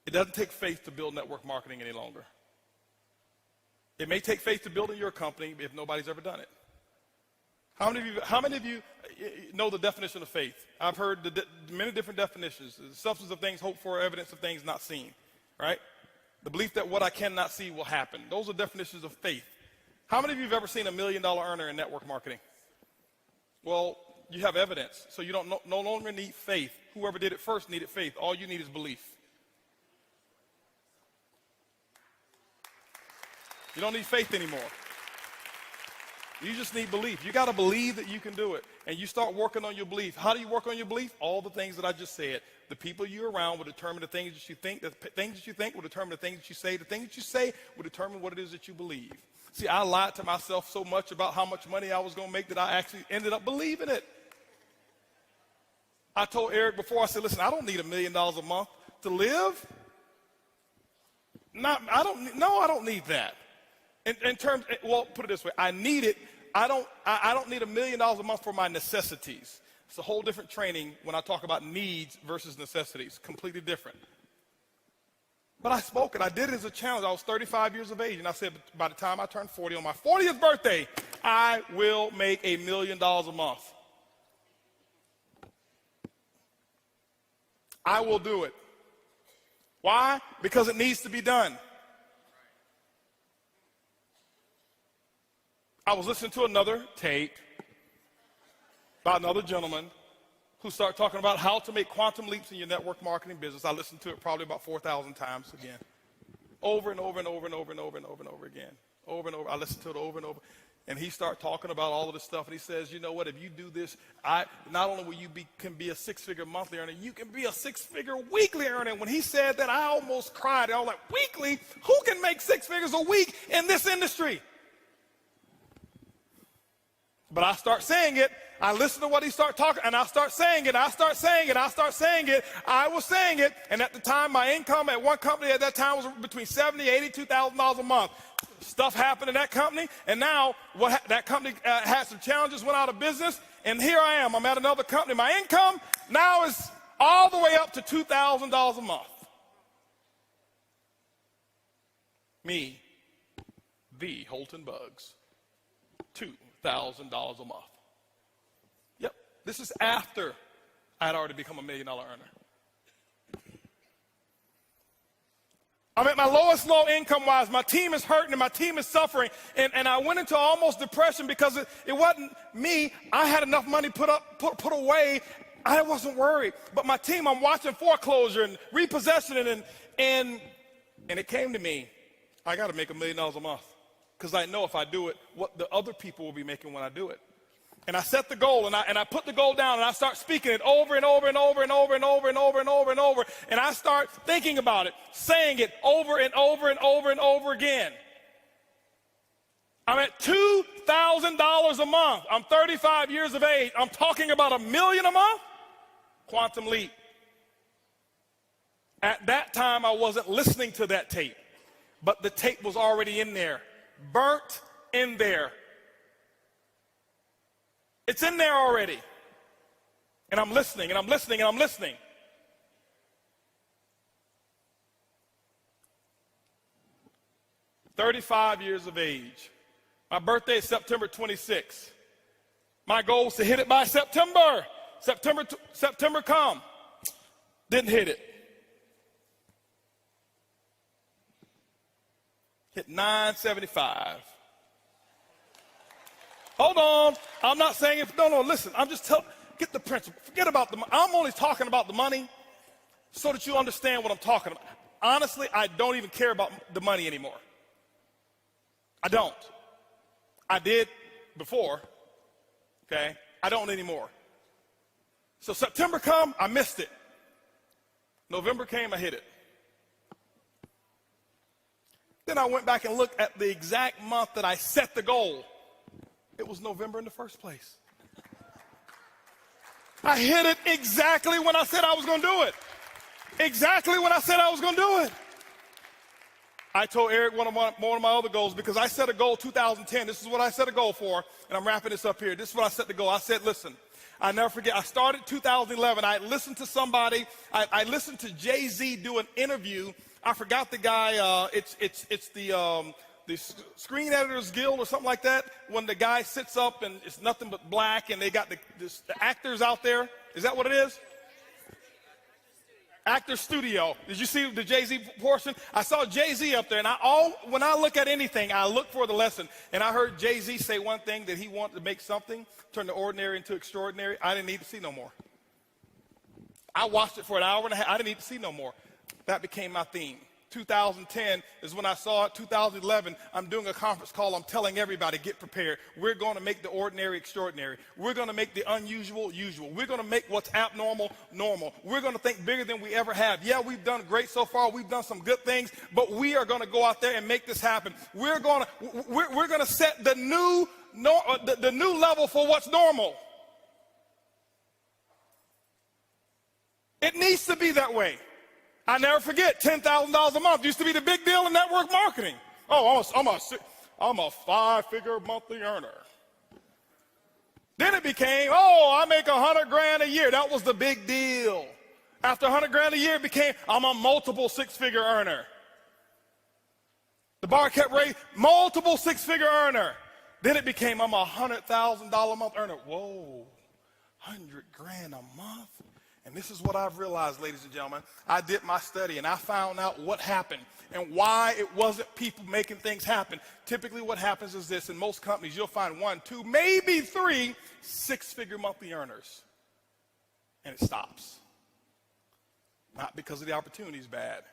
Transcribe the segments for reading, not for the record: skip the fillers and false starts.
It doesn't take faith to build network marketing any longer. It may take faith to build in your company if nobody's ever done it. How many of you know the definition of faith? I've heard many different definitions. The substance of things hoped for, evidence of things not seen, right? The belief that what I cannot see will happen. Those are definitions of faith. How many of you have ever seen $1 million earner in network marketing? Well, you have evidence, so you don't no longer need faith. Whoever did it first needed faith. All you need is belief. You don't need faith anymore. You just need belief. You got to believe that you can do it. And you start working on your belief. How do you work on your belief? All the things that I just said. The people you're around will determine the things that you think. The things that you think will determine the things that you say. The things that you say will determine what it is that you believe. See, I lied to myself so much about how much money I was going to make that I actually ended up believing it. I told Eric before, I said, listen, I don't need $1 million a month to live. I don't need that. Well, put it this way, I need it. I don't need $1 million a month for my necessities. It's a whole different training when I talk about needs versus necessities, completely different. But I spoke it. I did it as a challenge. I was 35 years of age, and I said by the time I turned 40, on my 40th birthday, I will make $1 million a month. I will do it. Why? Because it needs to be done. I was listening to another tape about another gentleman who started talking about how to make quantum leaps in your network marketing business. I listened to it probably about 4,000 times again. Over and over and over and over and over and over and over again. Over and over. I listened to it over and over. And he started talking about all of this stuff. And he says, you know what, if you do this, not only will you can be a six-figure monthly earner, you can be a six-figure weekly earner. When he said that, I almost cried. I was like, weekly? Who can make 6 figures a week in this industry? But I start saying it. I listen to what he started talking, and I start saying it. I start saying it. I start saying it. I was saying it, and at the time, my income at one company at that time was between $70,000 to $82,000 a month. Stuff happened in that company, and now that company had some challenges, went out of business, and here I am. I'm at another company. My income now is all the way up to $2,000 a month. Me, the Holton Buggs, $2,000 a month. Yep, this is after I had already become $1 million earner. I'm at my lowest low income-wise. My team is hurting and my team is suffering. And I went into almost depression because it wasn't me. I had enough money put away. I wasn't worried. But my team, I'm watching foreclosure and repossession and it came to me. I got to make $1 million a month. Because I know if I do it, what the other people will be making when I do it. And I set the goal, and I put the goal down, and I start speaking it over and over and over and over and over and over and over and over. And I start thinking about it, saying it over and over and over and over again. I'm at $2,000 a month. I'm 35 years of age. I'm talking about $1 million a month? Quantum leap. At that time, I wasn't listening to that tape, but the tape was already in there. Burnt in there. It's in there already. And I'm listening, and I'm listening, and I'm listening. "35 years of age. My birthday is September 26th. My goal was to hit it by September. September come. Didn't hit it. Hit 975. Hold on. I'm not saying if, no, listen. I'm just get the principle. Forget about the money. I'm only talking about the money so that you understand what I'm talking about. Honestly, I don't even care about the money anymore. I don't. I did before, okay? I don't anymore. So September come, I missed it. November came, I hit it. Then I went back and looked at the exact month that I set the goal. It was November in the first place. I hit it exactly when I said I was going to do it. Exactly when I said I was going to do it. I told Eric one of my other goals, because I set a goal 2010. This is what I set a goal for, and I'm wrapping this up here. This is what I set the goal. I said, listen, I never forget, I started 2011. I listened to somebody, I listened to Jay-Z do an interview. I forgot the guy, it's the Screen Editors Guild or something like that, when the guy sits up and it's nothing but black and they got the actors out there. Is that what it is? Actor Studio. Did you see the Jay-Z portion? I saw Jay-Z up there, and when I look at anything, I look for the lesson. And I heard Jay-Z say one thing, that he wanted to make something, turn the ordinary into extraordinary. I didn't need to see no more. I watched it for an hour and a half. I didn't need to see no more. That became my theme. 2010 is when I saw it. 2011, I'm doing a conference call. I'm telling everybody, get prepared. We're going to make the ordinary extraordinary. We're going to make the unusual usual. We're going to make what's abnormal normal. We're going to think bigger than we ever have. Yeah, we've done great so far. We've done some good things, but we are going to go out there and make this happen. We're going to set the new level for what's normal. It needs to be that way. I never forget, $10,000 a month used to be the big deal in network marketing. Oh, I'm a 5-figure monthly earner. Then it became, I make $100,000 a year. That was the big deal. After $100,000 a year, it became, I'm a multiple 6-figure earner. The bar kept raising, multiple 6-figure earner. Then it became, I'm a $100,000 a month earner. Whoa, $100,000 a month? And this is what I've realized, ladies and gentlemen. I did my study, and I found out what happened and why it wasn't people making things happen. Typically what happens is this. In most companies, you'll find 1, 2, maybe 3 6-figure monthly earners. And it stops. Not because of the opportunity is bad.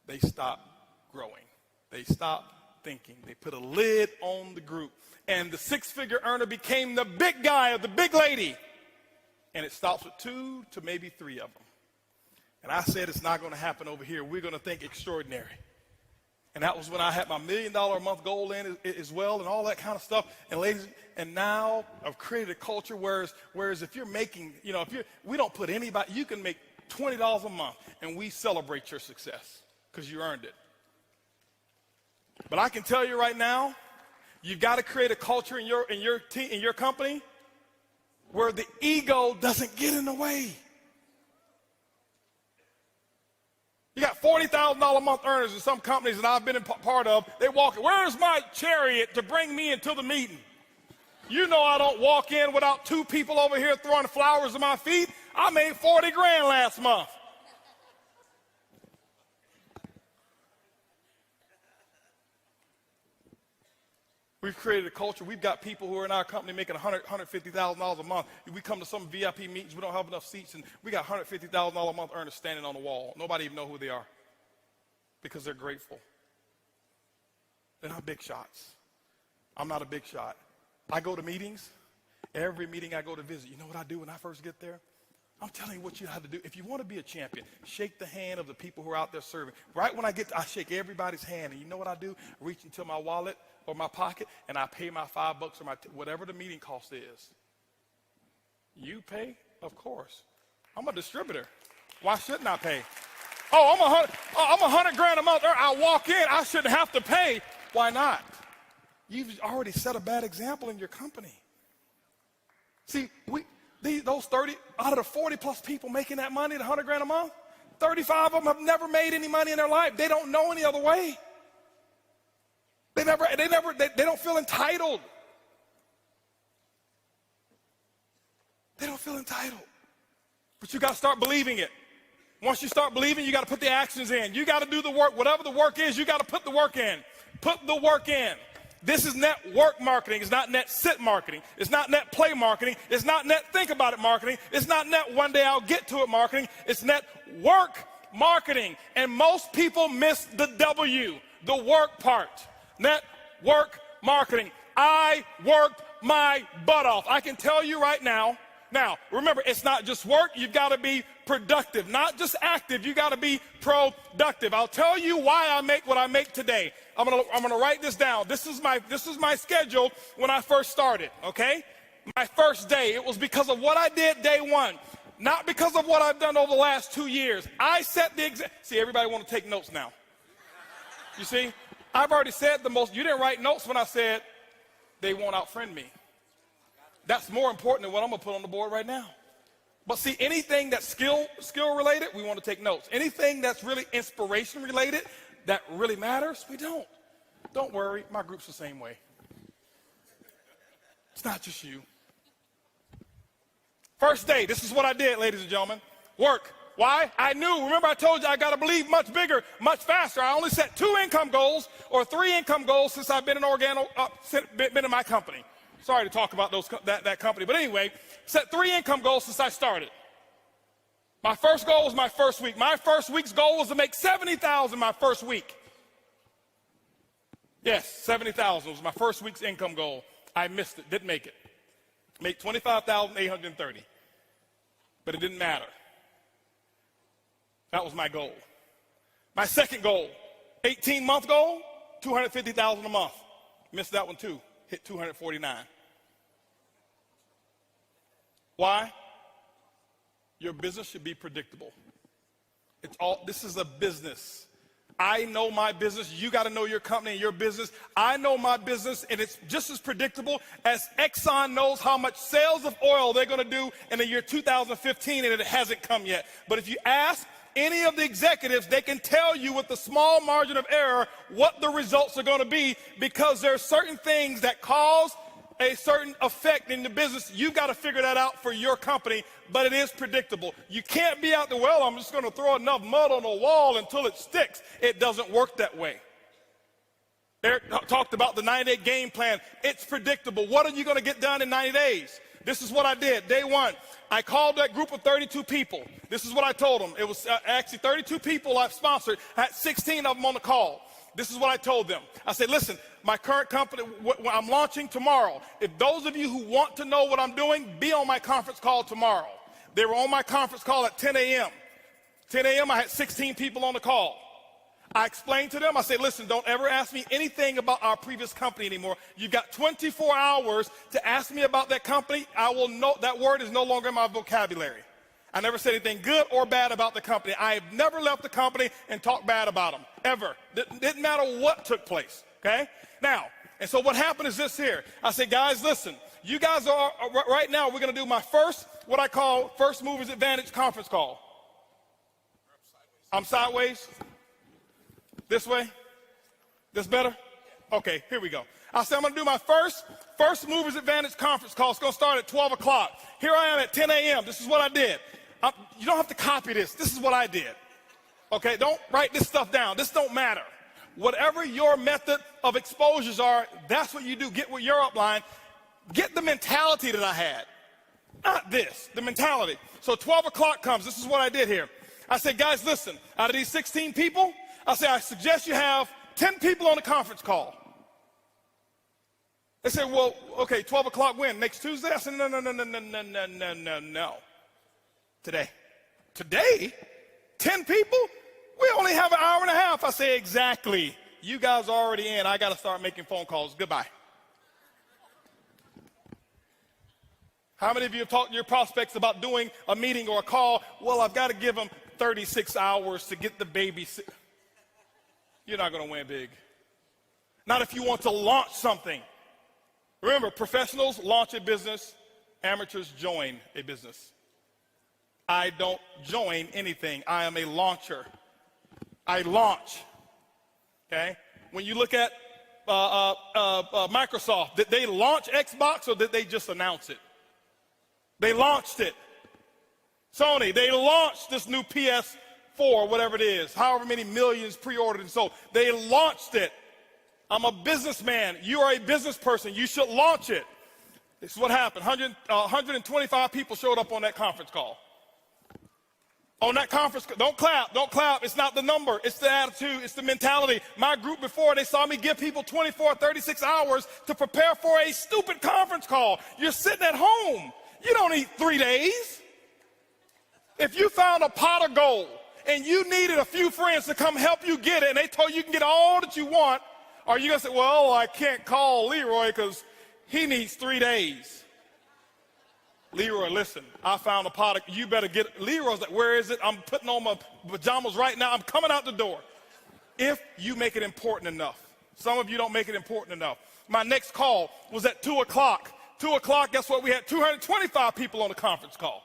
They stop growing. They stop thinking. They put a lid on the group. And the 6-figure earner became the big guy or the big lady. And it stops with 2 to maybe 3 of them. And I said, it's not going to happen over here. We're going to think extraordinary. And that was when I had my $1 million a month goal in as well and all that kind of stuff. And ladies, and now I've created a culture whereas if you're making, we don't put anybody, you can make $20 a month and we celebrate your success because you earned it. But I can tell you right now, you've got to create a culture in your team, in your company, where the ego doesn't get in the way. You got $40,000 a month earners in some companies that I've been a part of. They walk in, where's my chariot to bring me into the meeting? You know I don't walk in without 2 people over here throwing flowers at my feet. I made $40,000 last month. We've created a culture. We've got people who are in our company making $150,000 a month. We come to some VIP meetings. We don't have enough seats, and we got $150,000 a month earners standing on the wall. Nobody even know who they are because they're grateful. They're not big shots. I'm not a big shot. I go to meetings. Every meeting I go to visit, you know what I do when I first get there? I'm telling you what you have to do. If you want to be a champion, shake the hand of the people who are out there serving. Right when I I shake everybody's hand, and you know what I do? Reach into my wallet or my pocket, and I pay my $5 or whatever the meeting cost is. You pay? Of course. I'm a distributor. Why shouldn't I pay? I'm $100,000 a month. I walk in. I shouldn't have to pay. Why not? You've already set a bad example in your company. See, those 30 out of the 40 plus people making that money, the $100,000 a month, 35 of them have never made any money in their life. They don't know any other way. They don't feel entitled. They don't feel entitled. But you got to start believing it. Once you start believing, you got to put the actions in. You got to do the work. Whatever the work is, you got to put the work in. Put the work in. This is network marketing. It's not net sit marketing. It's not net play marketing. It's not net think about it marketing. It's not net one day I'll get to it marketing. It's net work marketing. And most people miss the W, the work part. Network marketing. I worked my butt off. I can tell you right now. Now, remember, it's not just work. You've got to be productive, not just active. You got to be productive. I'll tell you why I make what I make today. I'm gonna write this down. This is my schedule when I first started. Okay, my first day. It was because of what I did day one, not because of what I've done over the last 2 years. I set the example. See, everybody want to take notes now. You see, I've already said the most. You didn't write notes when I said they won't outfriend me. That's more important than what I'm going to put on the board right now. But see, anything that's skill related, we want to take notes. Anything that's really inspiration related, that really matters, we don't. Don't worry, my group's the same way. It's not just you. First day, this is what I did, ladies and gentlemen. Work. Why? I knew. Remember I told you I got to believe much bigger, much faster. I only set 2 income goals or 3 income goals since I've been in been in my company. Sorry to talk about that company. But anyway, set 3 income goals since I started. My first goal was my first week. My first week's goal was to make $70,000 my first week. Yes, $70,000 was my first week's income goal. I missed it, didn't make it. Make $25,830. But it didn't matter. That was my goal. My second goal, 18-month goal, $250,000 a month. Missed that one too. Hit 249. Why? Your business should be predictable. This is a business. I know my business. You got to know your company and your business. I know my business, and it's just as predictable as Exxon knows how much sales of oil they're going to do in the year 2015, and it hasn't come yet. But if you ask any of the executives, they can tell you with a small margin of error what the results are going to be, because there are certain things that cause a certain effect in the business. You've got to figure that out for your company, but it is predictable. You can't be out there, well, I'm just going to throw enough mud on the wall until it sticks. It doesn't work that way. Eric talked about the 90-day game plan. It's predictable. What are you going to get done in 90 days? This is what I did. Day one, I called that group of 32 people. This is what I told them. It was actually 32 people I've sponsored. I had 16 of them on the call. This is what I told them. I said, listen, my current company, I'm launching tomorrow. If those of you who want to know what I'm doing, be on my conference call tomorrow. They were on my conference call at 10 a.m. 10 a.m., I had 16 people on the call. I explained to them, I said, listen, don't ever ask me anything about our previous company anymore. You've got 24 hours to ask me about that company. I will know that word is no longer in my vocabulary. I never said anything good or bad about the company. I have never left the company and talked bad about them, ever. Didn't matter what took place, okay? Now, and so what happened is this here. I said, guys, listen, you guys are, right now, we're going to do my first, what I call First Movers Advantage conference call. I'm sideways. This way? This better? Okay, here we go. I said I'm going to do my First Movers Advantage conference call. It's going to start at 12 o'clock. Here I am at 10 a.m. This is what I did. You don't have to copy this. This is what I did. Okay, don't write this stuff down. This don't matter. Whatever your method of exposures are, that's what you do. Get with your upline. Get the mentality that I had. Not this, the mentality. So 12 o'clock comes. This is what I did here. I said, guys, listen, out of these 16 people, I said, I suggest you have 10 people on the conference call. They said, well, okay, 12 o'clock when? Next Tuesday? I said, no. Today. Today? 10 people? We only have an hour and a half. I say, exactly. You guys are already in. I got to start making phone calls. Goodbye. How many of you have talked to your prospects about doing a meeting or a call? Well, I've got to give them 36 hours to get the baby. You're not going to win big. Not if you want to launch something. Remember, professionals launch a business. Amateurs join a business. I don't join anything. I am a launcher. I launch. Okay? When you look at Microsoft, did they launch Xbox or did they just announce it? They launched it. Sony, they launched this new PS4, whatever it is, however many millions pre-ordered and sold. They launched it. I'm a businessman. You are a business person. You should launch it. This is what happened. 125 people showed up on that conference call. On that conference, don't clap, don't clap. It's not the number, it's the attitude, it's the mentality. My group before, they saw me give people 24, 36 hours to prepare for a stupid conference call. You're sitting at home. You don't need 3 days. If you found a pot of gold and you needed a few friends to come help you get it and they told you can get all that you want, are you going to say, well, I can't call Leroy because he needs 3 days? Leroy, listen, I found a pot of, you better get it. Leroy's like, where is it? I'm putting on my pajamas right now. I'm coming out the door. If you make it important enough. Some of you don't make it important enough. My next call was at 2 o'clock. 2 o'clock, guess what? We had 225 people on the conference call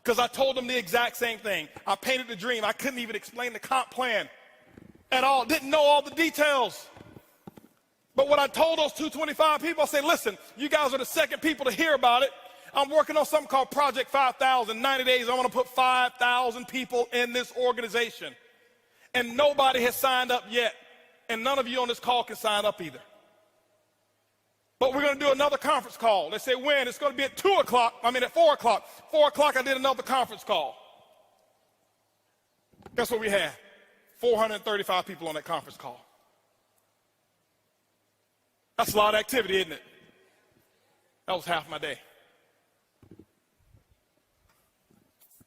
because I told them the exact same thing. I painted the dream. I couldn't even explain the comp plan at all. Didn't know all the details. But when I told those 225 people, I said, listen, you guys are the second people to hear about it. I'm working on something called Project 5,000. 90 days, I want to put 5,000 people in this organization. And nobody has signed up yet. And none of you on this call can sign up either. But we're going to do another conference call. They say when? It's going to be at 4 o'clock. 4 o'clock, I did another conference call. Guess what we had? 435 people on that conference call. That's a lot of activity, isn't it? That was half my day.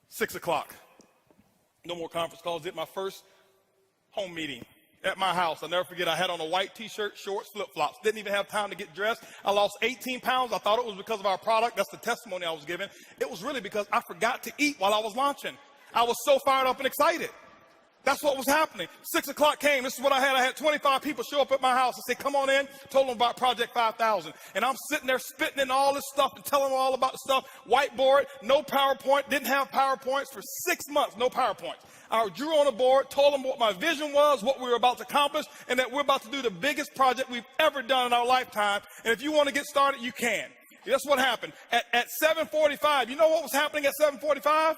6 o'clock. No more conference calls. Did my first home meeting at my house. I'll never forget, I had on a white t-shirt, shorts, flip-flops. Didn't even have time to get dressed. I lost 18 pounds. I thought it was because of our product. That's the testimony I was giving. It was really because I forgot to eat while I was launching. I was so fired up and excited. That's what was happening. 6 o'clock came. This is what I had. I had 25 people show up at my house and say, come on in. Told them about Project 5,000. And I'm sitting there spitting in all this stuff and telling them all about the stuff. Whiteboard, no PowerPoint. Didn't have PowerPoints for 6 months. No PowerPoints. I drew on a board, told them what my vision was, what we were about to accomplish, and that we're about to do the biggest project we've ever done in our lifetime. And if you want to get started, you can. That's what happened. At 7:45, you know what was happening at 7:45?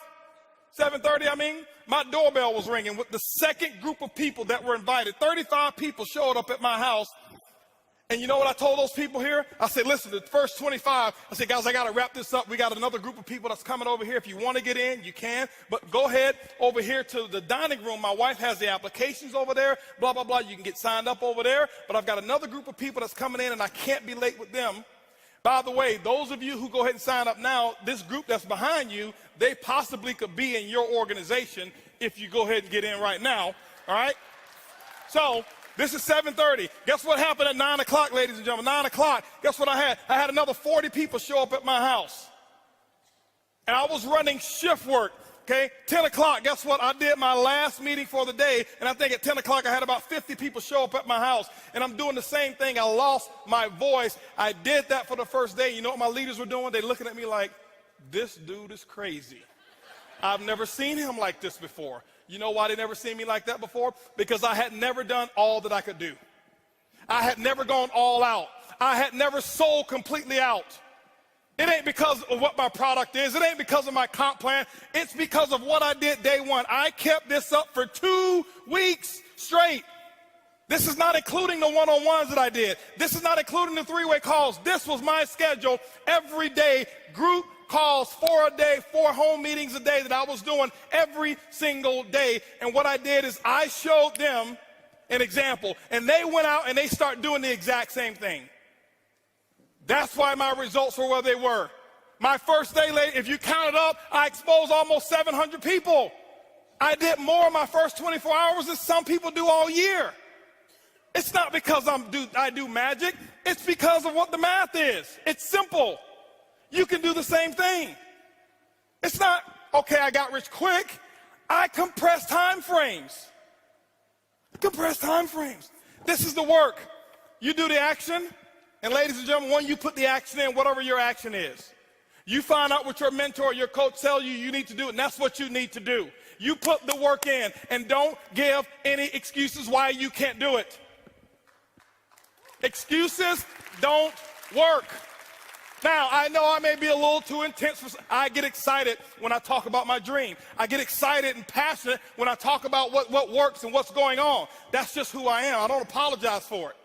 7:30, my doorbell was ringing with the second group of people that were invited. 35 people showed up at my house. And you know what I told those people here? I said, listen, the first 25, I said, guys, I got to wrap this up. We got another group of people that's coming over here. If you want to get in, you can. But go ahead over here to the dining room. My wife has the applications over there, blah, blah, blah. You can get signed up over there. But I've got another group of people that's coming in, and I can't be late with them. By the way, those of you who go ahead and sign up now, this group that's behind you, they possibly could be in your organization if you go ahead and get in right now, all right? So this is 7:30. Guess what happened at 9 o'clock, ladies and gentlemen? 9 o'clock, guess what I had? I had another 40 people show up at my house. And I was running shift work, okay? 10 o'clock, guess what? I did my last meeting for the day, and I think at 10 o'clock I had about 50 people show up at my house. And I'm doing the same thing. I lost my voice. I did that for the first day. You know what my leaders were doing? They're looking at me like, this dude is crazy. I've never seen him like this before. You know why they never seen me like that before? Because I had never done all that I could do. I had never gone all out. I had never sold completely out. It ain't because of what my product is. It ain't because of my comp plan. It's because of what I did day one. I kept this up for 2 weeks straight. This is not including the one-on-ones that I did. This is not including the 3-way calls. This was my schedule every day, group calls 4 a day, 4 home meetings a day that I was doing every single day. And what I did is I showed them an example, and they went out and they started doing the exact same thing. That's why my results were where they were. My first day, if you count it up, I exposed almost 700 people. I did more in my first 24 hours than some people do all year. It's not because I do magic. It's because of what the math is. It's simple. You can do the same thing. It's not, okay, I got rich quick. I compress time frames. Compress time frames. This is the work. You do the action, and ladies and gentlemen, when you put the action in, whatever your action is, you find out what your mentor, your coach tells you need to do, and that's what you need to do. You put the work in, and don't give any excuses why you can't do it. Excuses don't work. Now, I know I may be a little too intense. I get excited when I talk about my dream. I get excited and passionate when I talk about what works and what's going on. That's just who I am. I don't apologize for it.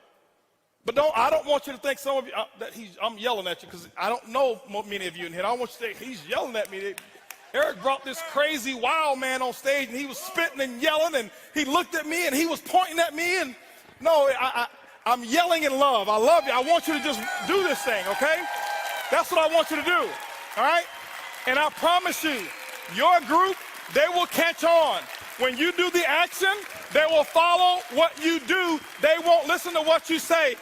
But I don't want you to think some of you, that I'm yelling at you because I don't know many of you in here. I don't want you to think he's yelling at me. Eric brought this crazy wild man on stage, and he was spitting and yelling, and he looked at me, and he was pointing at me. And no, I'm yelling in love. I love you. I want you to just do this thing, okay? That's what I want you to do, all right? And I promise you, your group, they will catch on. When you do the action, they will follow what you do. They won't listen to what you say.